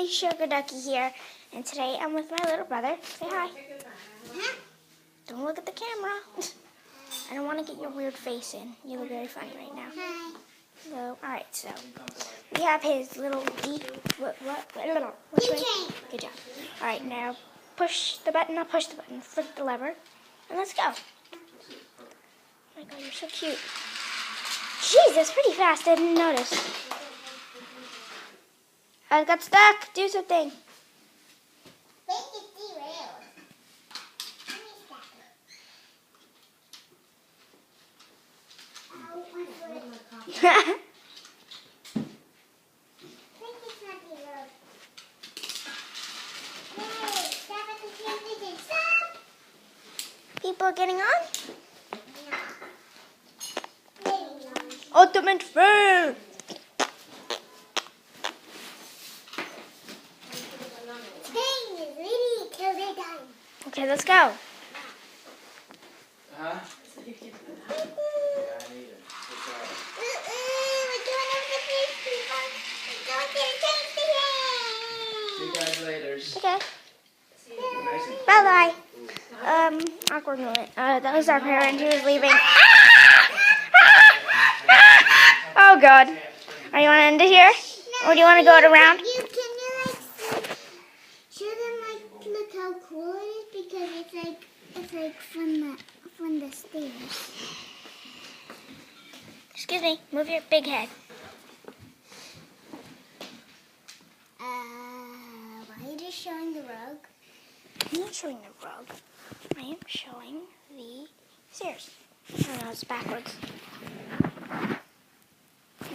SugarDucky here, and today I'm with my little brother. Say hi. Don't look at the camera. I don't want to get your weird face in. You look very funny right now. Hi. So, alright, so we have his little which way? Good job. Alright, now push the button. I'll push the button. Flip the lever, and let's go. Oh my God, you're so cute. Jeez, that's pretty fast. I didn't notice. I got stuck. Do something. People getting on? Ultimate fail. Okay, let's go. Huh? Yeah, I need it. See you guys later. Okay. Bye-bye. Awkward moment. That was our parent. He was leaving. Oh, God. Are you want to end it here? Or do you want to go it around? Can you show them look how cool it is, because it's from the stairs. Excuse me. Move your big head. Why are you just showing the rug? I'm not showing the rug. I am showing the stairs. Oh no, it's backwards.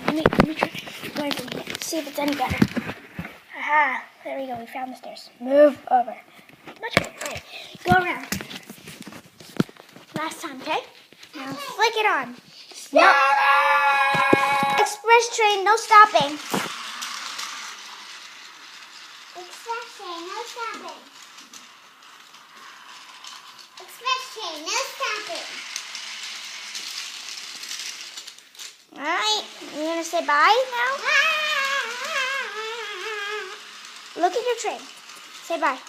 Let me try going from here. See if it's any better. Aha! There we go. We found the stairs. Move over. Much better. All right. Go around. Last time, okay? Now flick it on. No. Express train, no stopping. Express train, no stopping. Express train, no stopping. Alright, you gonna say bye now? Look at your train. Say bye.